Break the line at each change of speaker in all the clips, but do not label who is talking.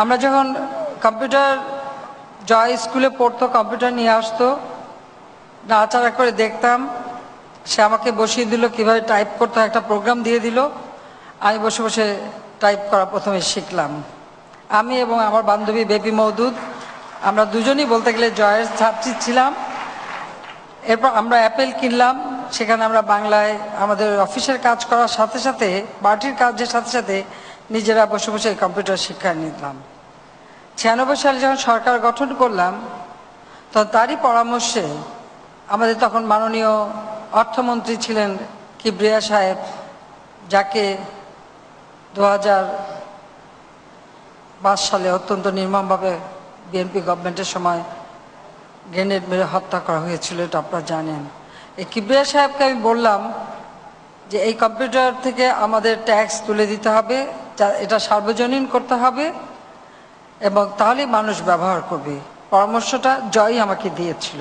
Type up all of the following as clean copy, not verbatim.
আমরা যখন কম্পিউটার জয় স্কুলে পড়তো, কম্পিউটার নিয়ে আসতো, নাড়াচাড়া করে দেখতাম, সে আমাকে বসিয়ে দিল, কিভাবে টাইপ করতে হয় একটা প্রোগ্রাম দিয়ে দিল, আমি বসে বসে টাইপ করা প্রথমে শিখলাম। আমি এবং আমার বান্ধবী বেবি মওদুদ, আমরা দুজনই বলতে গেলে জয়ের ছাত্রী ছিলাম। এরপর আমরা অ্যাপেল কিনলাম, সেখানে আমরা বাংলায় আমাদের অফিসের কাজ করার সাথে সাথে, পার্টির কাজের সাথে সাথে নিজেরা বসে বসে কম্পিউটার শিক্ষা নিলাম। 96 সালে যখন সরকার গঠন করলাম, তো তারই পরামর্শে আমাদের তখন মাননীয় অর্থমন্ত্রী ছিলেন কিবরিয়া সাহেব, যাকে 2005 সালে অত্যন্ত নির্মমভাবে বিএনপি গভর্নমেন্টের সময় গ্রেনেড মেরে হত্যা করা হয়েছিল, এটা আপনারা জানেন। এই কিবরিয়া সাহেবকে আমি বললাম যে এই কম্পিউটার থেকে আমাদের ট্যাক্স তুলে দিতে হবে, এটা সার্বজনীন করতে হবে, এবং তাহলেই মানুষ ব্যবহার করবে। পরামর্শটা জয় আমাকে দিয়েছিল,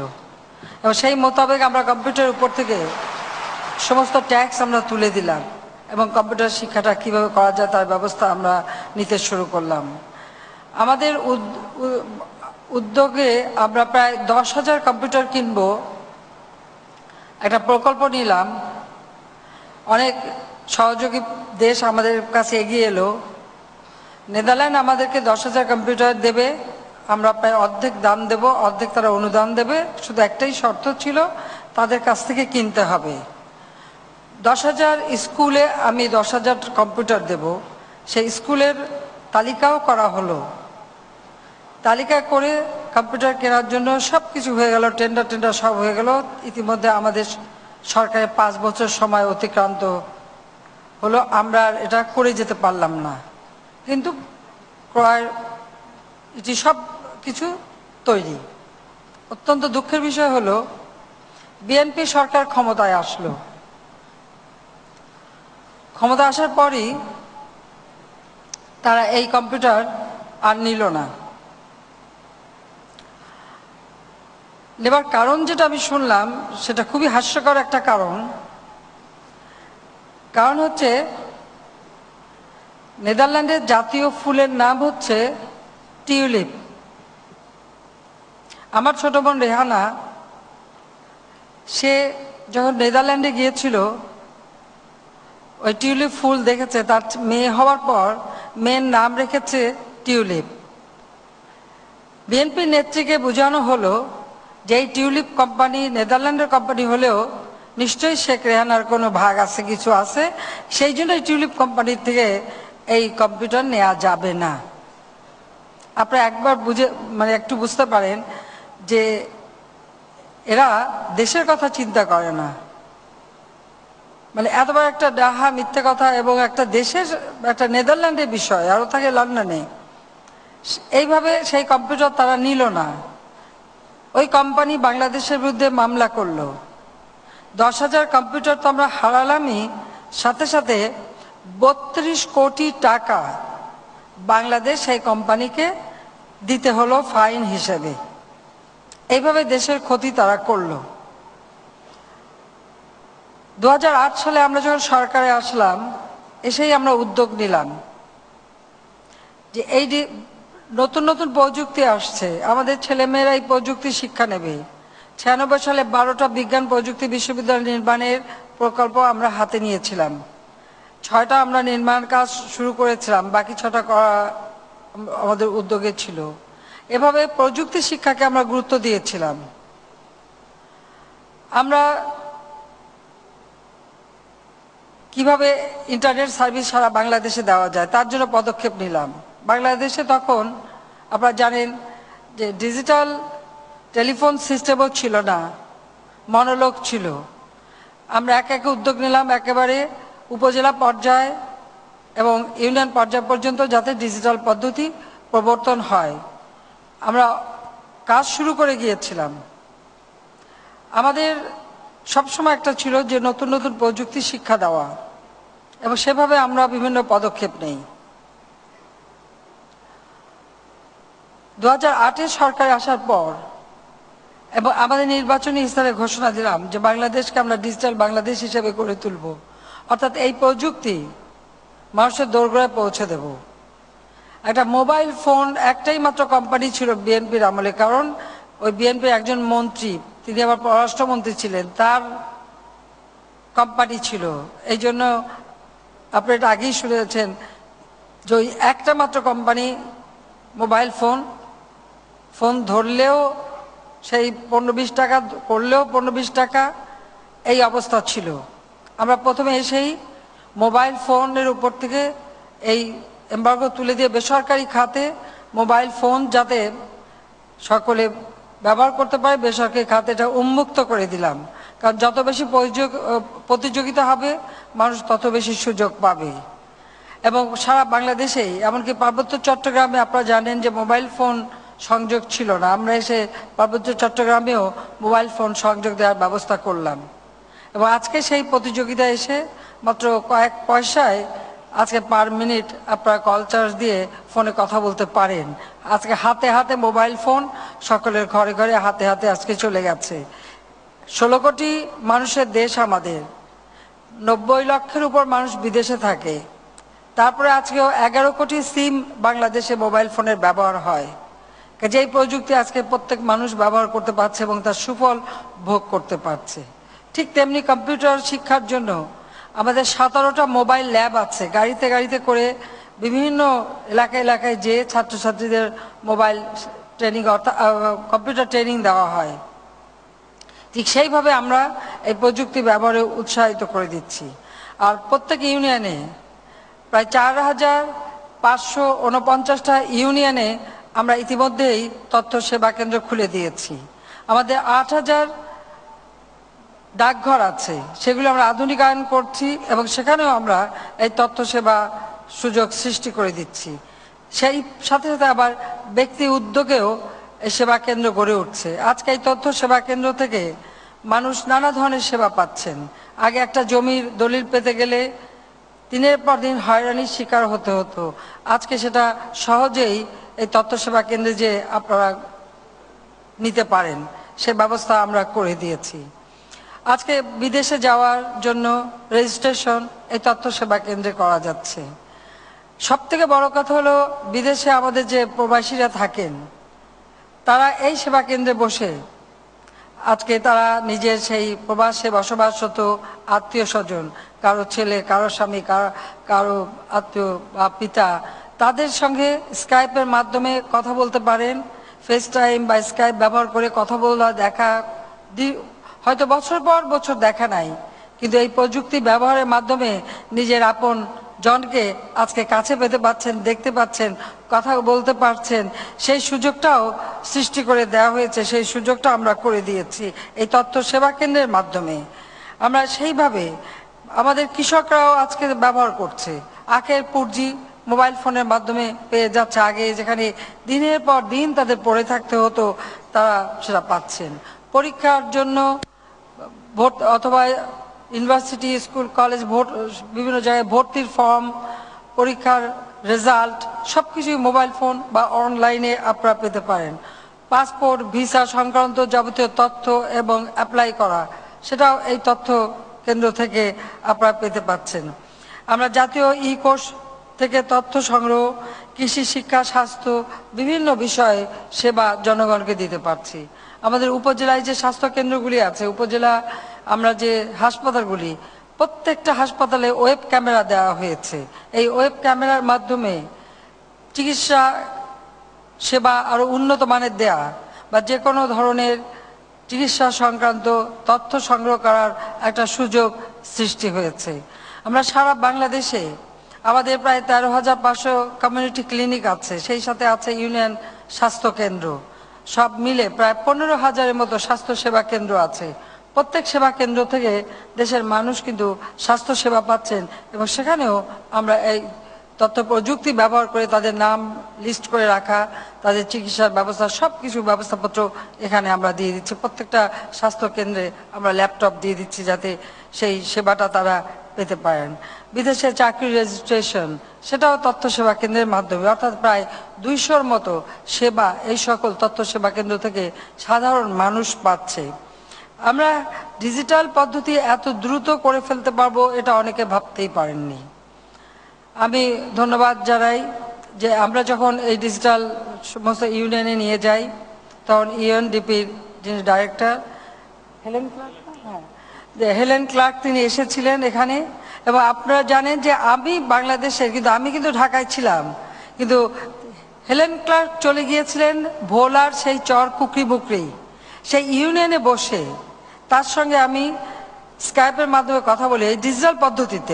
এবং সেই মোতাবেক আমরা কম্পিউটারের উপর থেকে সমস্ত ট্যাক্স আমরা তুলে দিলাম, এবং কম্পিউটার শিক্ষাটা কিভাবে করা যায় তার ব্যবস্থা আমরা নিতে শুরু করলাম। আমাদের উদ্যোগে আমরা প্রায় 10,000 কম্পিউটার কিনবো একটা প্রকল্প নিলাম। অনেক সহযোগী দেশ আমাদের কাছে এগিয়ে এলো। নেদারল্যান্ড আমাদেরকে 10,000 কম্পিউটার দেবে, আমরা প্রায় অর্ধেক দাম দেব, অর্ধেক তারা অনুদান দেবে। শুধু একটাই শর্ত ছিল, তাদের কাছ থেকে কিনতে হবে। 10,000 স্কুলে আমি 10,000 কম্পিউটার দেব, সেই স্কুলের তালিকাও করা হলো। তালিকা করে কম্পিউটার কেনার জন্য সব কিছু হয়ে গেল, টেন্ডার সব হয়ে গেল। ইতিমধ্যে আমাদের সরকারের 5 বছর সময় অতিক্রান্ত হলো, আমরা এটা করে যেতে পারলাম না। কিন্তু ক্রয় এটি সব কিছু তৈরি। অত্যন্ত দুঃখের বিষয় হলো, বিএনপি সরকার ক্ষমতায় আসলো। ক্ষমতা আসার পরই তারা এই কম্পিউটার আর নিল না। নেবার কারণ যেটা আমি শুনলাম, সেটা খুবই হাস্যকর একটা কারণ হচ্ছে নেদারল্যান্ডের জাতীয় ফুলের নাম হচ্ছে টিউলিপ। আমার ছোট বোন রেহানা, সে যখন নেদারল্যান্ডে গিয়েছিল, ওই টিউলিপ ফুল দেখেছে। তার মেয়ে হওয়ার পর মেয়ের নাম রেখেছে টিউলিপ। বিএনপি নেত্রীকে বোঝানো হলো যে এই টিউলিপ কোম্পানি নেদারল্যান্ডের কোম্পানি হলেও নিশ্চয়ই শেখ রেহানার কোনো ভাগ আছে, কিছু আছে, সেই জন্য এই টিউলিপ কোম্পানির থেকে এই কম্পিউটার নেওয়া যাবে না। আপনারা একবার একটু বুঝতে পারেন যে এরা দেশের কথা চিন্তা করে না। এত বড় একটা ডাহা মিথ্যে কথা, এবং একটা দেশের, একটা নেদারল্যান্ডের বিষয়, আরও থাকে লন্ডনে। এইভাবে সেই কম্পিউটার তারা নিল না। ওই কোম্পানি বাংলাদেশের বিরুদ্ধে মামলা করলো। 10,000 কম্পিউটার তো আমরা হারালামই, সাথে সাথে 32 কোটি টাকা বাংলাদেশ সেই কোম্পানিকে দিতে হলো ফাইন হিসেবে। এইভাবে দেশের ক্ষতি তারা করলো। 2008 সালে আমরা যখন সরকারে আসলাম, এসেই আমরা উদ্যোগ নিলাম যে এই যে নতুন নতুন প্রযুক্তি আসছে, আমাদের ছেলেমেয়েরা এই প্রযুক্তি শিক্ষা নেবে। 96 সালে 12টা বিজ্ঞান প্রযুক্তি বিশ্ববিদ্যালয় নির্মাণের প্রকল্প আমরা হাতে নিয়েছিলাম। 6টা আমরা নির্মাণ কাজ শুরু করেছিলাম, বাকি 6টা করা আমাদের উদ্যোগে ছিল। এভাবে প্রযুক্তি শিক্ষাকে আমরা গুরুত্ব দিয়েছিলাম। আমরা কিভাবে ইন্টারনেট সার্ভিস সারা বাংলাদেশে দেওয়া যায় তার জন্য পদক্ষেপ নিলাম। বাংলাদেশে তখন আপনারা জানেন যে ডিজিটাল টেলিফোন সিস্টেমও ছিল না, মনোলগ ছিল। আমরা একে উদ্যোগ নিলাম, একেবারে উপজেলা পর্যায়ে এবং ইউনিয়ন পর্যায় পর্যন্ত যাতে ডিজিটাল পদ্ধতি প্রবর্তন হয়, আমরা কাজ শুরু করে গিয়েছিলাম। আমাদের সবসময় একটা ছিল যে নতুন নতুন প্রযুক্তি শিক্ষা দেওয়া, এবং সেভাবে আমরা বিভিন্ন পদক্ষেপ নেই। 2008-এ সরকার আসার পর এবং আমাদের নির্বাচনী ইস্তাহারে ঘোষণা দিলাম যে বাংলাদেশকে আমরা ডিজিটাল বাংলাদেশ হিসেবে গড়ে তুলব, অর্থাৎ এই প্রযুক্তি মানুষের দোরগোড়ায় পৌঁছে দেব। একটা মোবাইল ফোন একটাই মাত্র কোম্পানি ছিল বিএনপির আমলে, কারণ ওই বিএনপির একজন মন্ত্রী, তিনি আবার পররাষ্ট্রমন্ত্রী ছিলেন, তার কোম্পানি ছিল। এই জন্য আপনি এটা আগেই শুনেছেন যে ওই একটা মাত্র কোম্পানি মোবাইল ফোন ধরলেও সেই 15-20 টাকা, করলেও 15-20 টাকা, এই অবস্থা ছিল। আমরা প্রথমে এসেই মোবাইল ফোনের উপর থেকে এই এমবার্গো তুলে দিয়ে বেসরকারি খাতে মোবাইল ফোন যাতে সকলে ব্যবহার করতে পারে, বেসরকারি খাতে এটা উন্মুক্ত করে দিলাম। কারণ যত বেশি প্রতিযোগিতা হবে, মানুষ তত বেশি সুযোগ পাবে। এবং সারা বাংলাদেশেই, এমনকি পার্বত্য চট্টগ্রামে আপনারা জানেন যে মোবাইল ফোন সংযোগ ছিল না, আমরা এসে পার্বত্য চট্টগ্রামেও মোবাইল ফোন সংযোগ দেওয়ার ব্যবস্থা করলাম। এবং আজকে সেই প্রতিযোগিতা এসে মাত্র কয়েক পয়সায় আজকে পার মিনিট আপনারা কল চার্জ দিয়ে ফোনে কথা বলতে পারেন। আজকে হাতে হাতে মোবাইল ফোন সকলের ঘরে ঘরে হাতে হাতে আজকে চলে গেছে। 16 কোটি মানুষের দেশ আমাদের, 90 লক্ষের উপর মানুষ বিদেশে থাকে, তারপরে আজকেও 11 কোটি সিম বাংলাদেশে মোবাইল ফোনের ব্যবহার হয়। যেই প্রযুক্তি আজকে প্রত্যেক মানুষ ব্যবহার করতে পারছে এবং তার সুফল ভোগ করতে পারছে। ঠিক তেমনি কম্পিউটার শিক্ষার জন্য আমাদের 17টা মোবাইল ল্যাব আছে, গাড়িতে গাড়িতে করে বিভিন্ন এলাকায় এলাকায় যে ছাত্রছাত্রীদের মোবাইল ট্রেনিং অর্থাৎ কম্পিউটার ট্রেনিং দেওয়া হয়। ঠিক সেইভাবে আমরা এই প্রযুক্তি ব্যবহারে উৎসাহিত করে দিচ্ছি। আর প্রত্যেক ইউনিয়নে প্রায় 4549টা ইউনিয়নে আমরা ইতিমধ্যেই তথ্য সেবা কেন্দ্র খুলে দিয়েছি। আমাদের 8000 ডাকঘর আছে, সেগুলো আমরা আধুনিকায়ন করছি এবং সেখানেও আমরা এই তথ্য সেবা সুযোগ সৃষ্টি করে দিচ্ছি। সেই সাথে সাথে আবার ব্যক্তি উদ্যোগেও এই সেবা কেন্দ্র গড়ে উঠছে। আজকে এই তথ্য সেবা কেন্দ্র থেকে মানুষ নানা ধরনের সেবা পাচ্ছেন। আগে একটা জমির দলিল পেতে গেলে দিনের পর দিন হয়রানির শিকার হতে হতো, আজকে সেটা সহজেই এই তথ্য সেবা কেন্দ্রে যে আপনারা নিতে পারেন, সে ব্যবস্থা আমরা করে দিয়েছি। আজকে বিদেশে যাওয়ার জন্য রেজিস্ট্রেশন এই তথ্য সেবা কেন্দ্রে করা যাচ্ছে। সব থেকে বড় কথা হলো, বিদেশে আমাদের যে প্রবাসীরা থাকেন, তারা এই সেবা কেন্দ্রে বসে আজকে তারা নিজের সেই প্রবাসে বসবাসরত আত্মীয় স্বজন, কারো ছেলে, কারো স্বামী, কারো আত্মীয় বা পিতা, তাদের সঙ্গে স্কাইপের মাধ্যমে কথা বলতে পারেন। ফেস টাইম বা স্কাইপ ব্যবহার করে কথা বলা, দেখা, হয়তো বছর পর বছর দেখা নাই, কিন্তু এই প্রযুক্তি ব্যবহারের মাধ্যমে নিজের আপন জনকে আজকে কাছে পেতে পাচ্ছেন, দেখতে পাচ্ছেন, কথা বলতে পারছেন। সেই সুযোগটাও সৃষ্টি করে দেওয়া হয়েছে, সেই সুযোগটা আমরা করে দিয়েছি এই তথ্য সেবা কেন্দ্রের মাধ্যমে। আমরা সেইভাবে আমাদের কৃষকরাও আজকে ব্যবহার করছে, আখের পুঁজি মোবাইল ফোনের মাধ্যমে পেয়ে যাচ্ছে। আগে যেখানে দিনের পর দিন তাদের পড়ে থাকতে হতো, তারা সেটা পাচ্ছেন। পরীক্ষার জন্য ভোট অথবা ইউনিভার্সিটি, স্কুল, কলেজ, বিভিন্ন জায়গায় ভর্তির ফর্ম, পরীক্ষার রেজাল্ট সবকিছুই মোবাইল ফোন বা অনলাইনে আপনারা পেতে পারেন। পাসপোর্ট, ভিসা সংক্রান্ত যাবতীয় তথ্য এবং অ্যাপ্লাই করা, সেটাও এই তথ্য কেন্দ্র থেকে আপনারা পেতে পাচ্ছেন। আমরা জাতীয় কোষ থেকে তথ্য সংগ্রহ, কৃষি, শিক্ষা, স্বাস্থ্য বিভিন্ন বিষয়ে সেবা জনগণকে দিতে পারছি। আমাদের উপজেলায় যে স্বাস্থ্য কেন্দ্রগুলি আছে, উপজেলা আমরা যে হাসপাতালগুলি, প্রত্যেকটা হাসপাতালে ওয়েব ক্যামেরা দেওয়া হয়েছে। এই ওয়েব ক্যামেরার মাধ্যমে চিকিৎসা সেবা আরো উন্নত মানের দেয়া বা যে কোনো ধরনের চিকিৎসা সংক্রান্ত তথ্য সংগ্রহ করার একটা সুযোগ সৃষ্টি হয়েছে। আমরা সারা বাংলাদেশে আমাদের প্রায় 13,500 কমিউনিটি ক্লিনিক আছে, সেই সাথে আছে ইউনিয়ন স্বাস্থ্য কেন্দ্র, সব মিলে প্রায় 15,000-এর মতো স্বাস্থ্য সেবা কেন্দ্র আছে। প্রত্যেক সেবা কেন্দ্র থেকে দেশের মানুষ কিন্তু স্বাস্থ্য সেবা পাচ্ছেন এবং সেখানেও আমরা এই তথ্য প্রযুক্তি ব্যবহার করে তাদের নাম লিস্ট করে রাখা, তাদের চিকিৎসার ব্যবস্থা, সব কিছু ব্যবস্থাপত্র এখানে আমরা দিয়ে দিচ্ছি। প্রত্যেকটা স্বাস্থ্য কেন্দ্রে আমরা ল্যাপটপ দিয়ে দিচ্ছি যাতে সেই সেবাটা তারা পেতে পারেন। বিদেশে চাকরি রেজিস্ট্রেশন, সেটাও তথ্য সেবা কেন্দ্রের মাধ্যমে, অর্থাৎ প্রায় 200-র মতো সেবা এই সকল তথ্য সেবা কেন্দ্র থেকে সাধারণ মানুষ পাচ্ছে। আমরা ডিজিটাল পদ্ধতি এত দ্রুত করে ফেলতে পারবো, এটা অনেকে ভাবতেই পারেননি। আমি ধন্যবাদ জানাই যে আমরা যখন এই ডিজিটাল সমস্ত ইউনিয়নে নিয়ে যাই, তখন ইউএনডিপির যিনি ডাইরেক্টর হেলেন ক্লার্ক তিনি এসেছিলেন এখানে। এবং আপনারা জানেন যে আমি বাংলাদেশের, কিন্তু আমি কিন্তু ঢাকায় ছিলাম, কিন্তু হেলেন ক্লার্ক চলে গিয়েছিলেন ভোলার সেই চর কুকরি বুকরি, সেই ইউনিয়নে বসে তার সঙ্গে আমি স্কাইপের মাধ্যমে কথা বলি, এই ডিজিটাল পদ্ধতিতে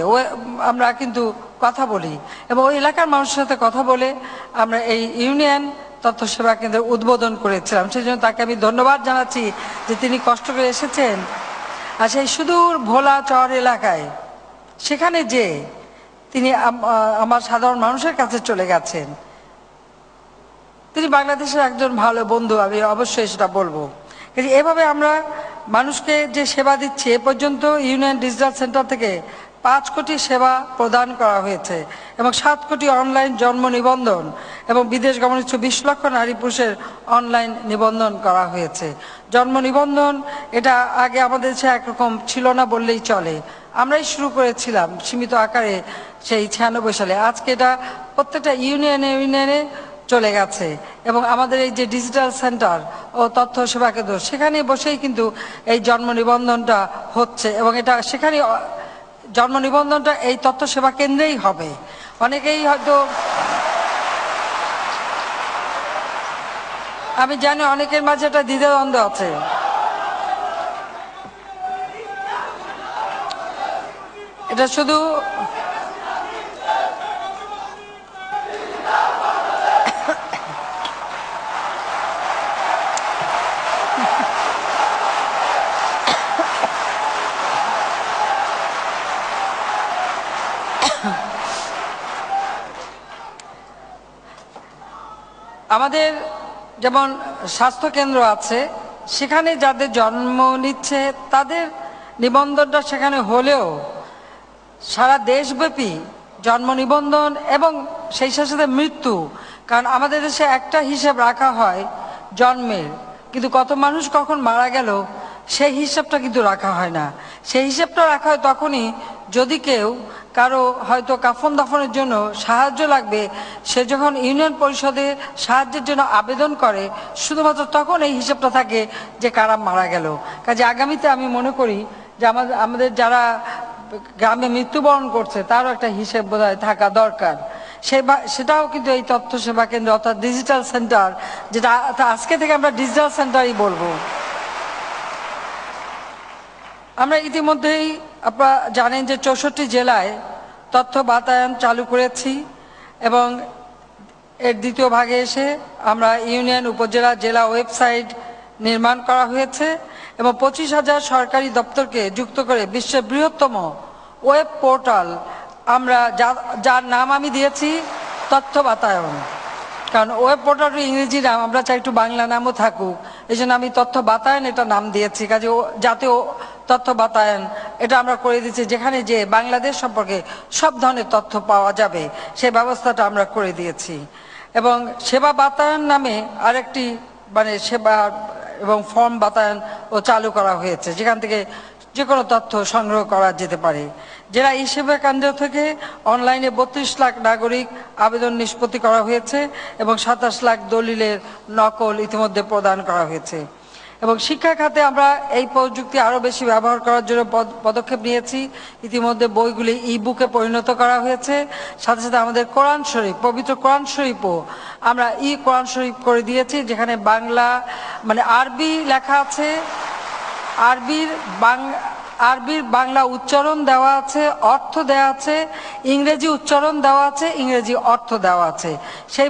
আমরা কিন্তু কথা বলি, এবং ওই এলাকার মানুষের সাথে কথা বলে আমরা এই ইউনিয়ন তথ্য সেবা কেন্দ্রের উদ্বোধন করেছিলাম। সেই জন্য তাকে আমি ধন্যবাদ জানাচ্ছি যে তিনি কষ্ট করে এসেছেন। আর সেই সুদূর ভোলা চর এলাকায় সেখানে যে তিনি আমার সাধারণ মানুষের কাছে চলে গেছেন। তিনি বাংলাদেশের একজন ভালো বন্ধু, আমি অবশ্যই সেটা বলবো। এভাবে আমরা মানুষকে যে সেবা দিচ্ছি, এ পর্যন্ত ইউনিয়ন ডিজিটাল সেন্টার থেকে 5 কোটি সেবা প্রদান করা হয়েছে এবং 7 কোটি অনলাইন জন্ম নিবন্ধন এবং বিদেশ গমনিচ্ছু 20 লক্ষ নারী পুরুষের অনলাইন নিবন্ধন করা হয়েছে। জন্ম নিবন্ধন এটা আগে আমাদের দেশে একরকম ছিল না বললেই চলে, আমরাই শুরু করেছিলাম সীমিত আকারে সেই 96 সালে। আজকে এটা প্রত্যেকটা ইউনিয়নে চলে গেছে এবং আমাদের এই যে ডিজিটাল সেন্টার ও তথ্য সেবা কেন্দ্র, সেখানে বসেই কিন্তু এই জন্ম নিবন্ধনটা হচ্ছে এবং এটা সেখানে জন্ম নিবন্ধনটা এই তথ্য সেবা কেন্দ্রেই হবে। অনেকেই হয়তো, আমি জানি অনেকের মাঝে একটা দ্বিধাদ্বন্দ্ব আছে। এটা শুধু আমাদের যেমন স্বাস্থ্য কেন্দ্র আছে, সেখানে যাদের জন্ম নিচ্ছে তাদের নিবন্ধনটা সেখানে হলেও সারা দেশব্যাপী জন্ম নিবন্ধন এবং সেই সাথে মৃত্যু, কারণ আমাদের দেশে একটা হিসাব রাখা হয় জন্মের, কিন্তু কত মানুষ কখন মারা গেল সেই হিসাবটা কিন্তু রাখা হয় না। সেই হিসাবটা রাখা হয় তখনই যদি কেউ কারো হয়তো কাফন দাফনের জন্য সাহায্য লাগবে, সে যখন ইউনিয়ন পরিষদে সাহায্যের জন্য আবেদন করে, শুধুমাত্র তখন এই হিসাবটা থাকে যে কারা মারা গেল। কাজে আগামীতে আমি মনে করি যে আমাদের যারা গ্রামে মৃত্যুবরণ করছে তারও একটা হিসেব বোধহয় থাকা দরকার। সেটাও কিন্তু এই তথ্য সেবা কেন্দ্র অর্থাৎ ডিজিটাল সেন্টার, যেটা আজকে থেকে আমরা ডিজিটাল সেন্টারই বলবো। আমরা ইতিমধ্যেই আপনারা জানেন যে 64 জেলায় তথ্য বাতায়ন চালু করেছি এবং এর দ্বিতীয় ভাগে এসে আমরা ইউনিয়ন, উপজেলা, জেলা ওয়েবসাইট নির্মাণ করা হয়েছে এবং 25,000 সরকারি দপ্তরকে যুক্ত করে বিশ্বের বৃহত্তম ওয়েব পোর্টাল আমরা, যার নাম আমি দিয়েছি তথ্য বাতায়ন। কারণ ওয়েব পোর্টালটি ইংরেজি নাম, আমরা চাই একটু বাংলা নামও থাকুক, এই জন্য আমি তথ্য বাতায়ন এটা নাম দিয়েছি। কাজে জাতীয় তথ্য বাতায়ন এটা আমরা করে দিচ্ছি, যেখানে যে বাংলাদেশ সম্পর্কে সব ধরনের তথ্য পাওয়া যাবে সেই ব্যবস্থাটা আমরা করে দিয়েছি। এবং সেবা বাতায়ন নামে আরেকটি সেবা এবং ফর্ম বাতায়ন ও চালু করা হয়েছে, যেখান থেকে যে কোনো তথ্য সংগ্রহ করা যেতে পারে। জেলা এই সেবা কেন্দ্র থেকে অনলাইনে 32 লাখ নাগরিক আবেদন নিষ্পত্তি করা হয়েছে এবং 27 লাখ দলিলের নকল ইতিমধ্যে প্রদান করা হয়েছে। এবং শিক্ষা খাতে আমরা এই প্রযুক্তি আরও বেশি ব্যবহার করার জন্য পদক্ষেপ নিয়েছি। ইতিমধ্যে বইগুলি ই-বুকে পরিণত করা হয়েছে, সাথে সাথে আমাদের কোরআন শরীফ, পবিত্র কোরআন শরীফও আমরা কোরআন শরীফ করে দিয়েছি, যেখানে বাংলা আরবি লেখা আছে, আরবির বাংলা উচ্চারণ দেওয়া আছে, অর্থ দেওয়া আছে, ইংরেজি উচ্চারণ দেওয়া আছে, ইংরেজি অর্থ দেওয়া আছে। সেই